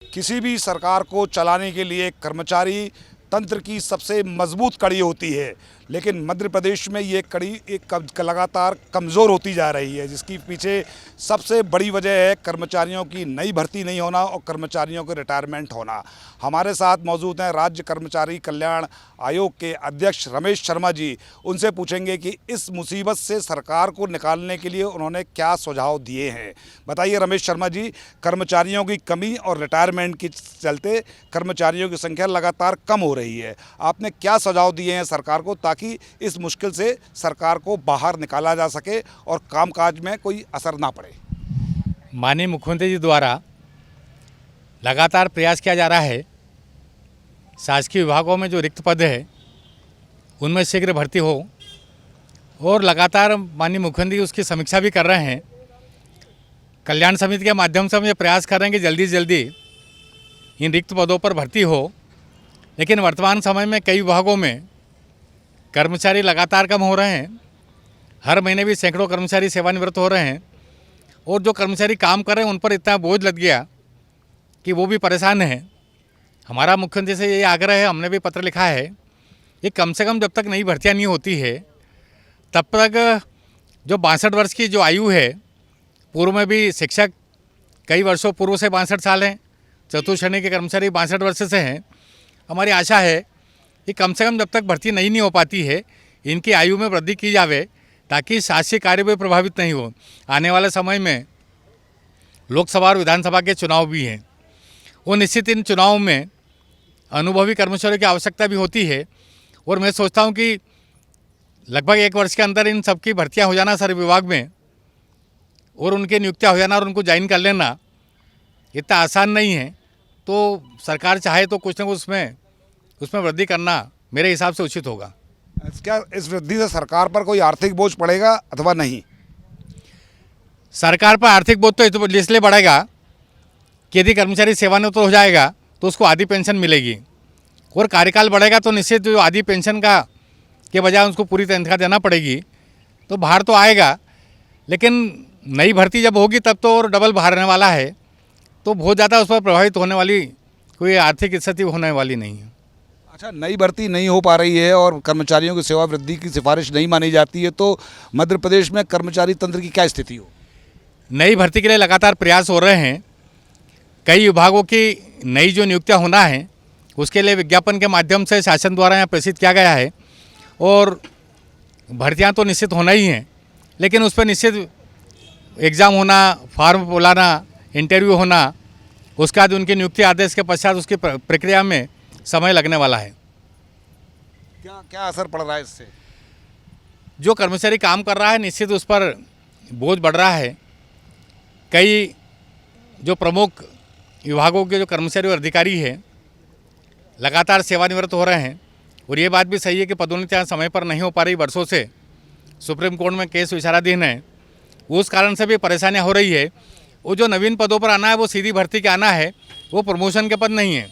किसी भी सरकार को चलाने के लिए कर्मचारी तंत्र की सबसे मजबूत कड़ी होती है, लेकिन मध्य प्रदेश में ये कड़ी एक लगातार कमज़ोर होती जा रही है, जिसकी पीछे सबसे बड़ी वजह है कर्मचारियों की नई भर्ती नहीं होना और कर्मचारियों के रिटायरमेंट होना। हमारे साथ मौजूद हैं राज्य कर्मचारी कल्याण आयोग के अध्यक्ष रमेश शर्मा जी। उनसे पूछेंगे कि इस मुसीबत से सरकार को निकालने के लिए उन्होंने क्या सुझाव दिए हैं। बताइए रमेश शर्मा जी, कर्मचारियों की कमी और रिटायरमेंट के चलते कर्मचारियों की संख्या लगातार कम हो रही है, आपने क्या सुझाव दिए हैं सरकार को ताकि इस मुश्किल से सरकार को बाहर निकाला जा सके और कामकाज में कोई असर ना पड़े? माननीय मुख्यमंत्री जी द्वारा लगातार प्रयास किया जा रहा है, शासकीय विभागों में जो रिक्त पद है उनमें शीघ्र भर्ती हो, और लगातार माननीय मुख्यमंत्री उसकी समीक्षा भी कर रहे हैं। कल्याण समिति के माध्यम से हम ये प्रयास कर रहे हैं कि जल्दी से जल्दी इन रिक्त पदों पर भर्ती हो, लेकिन वर्तमान समय में कई विभागों में कर्मचारी लगातार कम हो रहे हैं। हर महीने भी सैकड़ों कर्मचारी सेवानिवृत्त हो रहे हैं, और जो कर्मचारी काम कर रहे हैं उन पर इतना बोझ लग गया कि वो भी परेशान हैं। हमारा मुख्यमंत्री से ये आग्रह है, हमने भी पत्र लिखा है कि कम से कम जब तक नई भर्तियाँ नहीं होती है तब तक जो 62 वर्ष की जो आयु है, पूर्व में भी शिक्षक कई वर्षों पूर्व से 62 साल हैं, चतुर्थ श्रेणी के कर्मचारी 62 वर्ष से हैं। हमारी आशा है कि कम से कम जब तक भर्ती नहीं हो पाती है इनकी आयु में वृद्धि की जावे, ताकि शासकीय कार्य भी प्रभावित नहीं हो। आने वाले समय में लोकसभा और विधानसभा के चुनाव भी हैं, वो निश्चित इन चुनावों में अनुभवी कर्मचारियों की आवश्यकता भी होती है, और मैं सोचता हूं कि लगभग 1 वर्ष के अंदर इन सबकी भर्तियां हो जाना सारे विभाग में, और उनकी नियुक्तियां हो जाना और उनको ज्वाइन कर लेना इतना आसान नहीं है। तो सरकार चाहे तो कुछ न कुछ उसमें वृद्धि करना मेरे हिसाब से उचित होगा। क्या इस वृद्धि से सरकार पर कोई आर्थिक बोझ पड़ेगा अथवा नहीं? सरकार पर आर्थिक बोझ तो इसलिए बढ़ेगा कि यदि कर्मचारी सेवानिवृत्त हो जाएगा तो उसको आधी पेंशन मिलेगी, और कार्यकाल बढ़ेगा तो निश्चित जो आधी पेंशन का के बजाय उसको पूरी तनख्वाह देना पड़ेगी, तो भार तो आएगा। लेकिन नई भर्ती जब होगी तब तो और डबल भार रहने वाला है, तो बहुत ज़्यादा उस पर प्रभावित होने वाली कोई आर्थिक स्थिति होने वाली नहीं है। अच्छा, नई भर्ती नहीं हो पा रही है और कर्मचारियों की सेवा वृद्धि की सिफारिश नहीं मानी जाती है, तो मध्य प्रदेश में कर्मचारी तंत्र की क्या स्थिति हो? नई भर्ती के लिए लगातार प्रयास हो रहे हैं। कई विभागों की नई जो नियुक्तियां होना है उसके लिए विज्ञापन के माध्यम से शासन द्वारा यहाँ प्रेषित किया गया है, और भर्तियां तो निश्चित होना ही हैं, लेकिन उस पर निश्चित एग्ज़ाम होना, फॉर्म बुलाना, इंटरव्यू होना, उसके बाद उनकी नियुक्ति आदेश के पश्चात उसकी प्रक्रिया में समय लगने वाला है। क्या क्या असर पड़ रहा है इससे? जो कर्मचारी काम कर रहा है निश्चित उस पर बोझ बढ़ रहा है। कई जो प्रमुख विभागों के जो कर्मचारी और अधिकारी हैं लगातार सेवानिवृत्त हो रहे हैं, और ये बात भी सही है कि पदोन्नतियां समय पर नहीं हो पा रही। वर्षों से सुप्रीम कोर्ट में केस विचाराधीन है, उस कारण से भी परेशानियां हो रही है। वो जो नवीन पदों पर आना है वो सीधी भर्ती के आना है, वो प्रमोशन के पद नहीं है।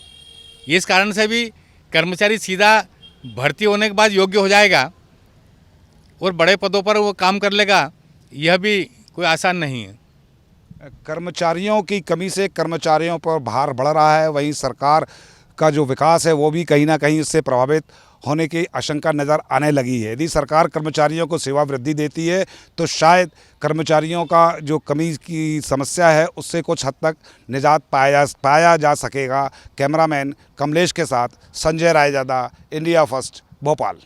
इस कारण से भी कर्मचारी सीधा भर्ती होने के बाद योग्य हो जाएगा और बड़े पदों पर वो काम कर लेगा, यह भी कोई आसान नहीं है। कर्मचारियों की कमी से कर्मचारियों पर भार बढ़ रहा है, वहीं सरकार का जो विकास है वो भी कहीं ना कहीं इससे प्रभावित होने की आशंका नज़र आने लगी है। यदि सरकार कर्मचारियों को सेवा वृद्धि देती है तो शायद कर्मचारियों का जो कमी की समस्या है उससे कुछ हद तक निजात पाया जा सकेगा। कैमरामैन कमलेश के साथ संजय रायजादा, इंडिया फर्स्ट, भोपाल।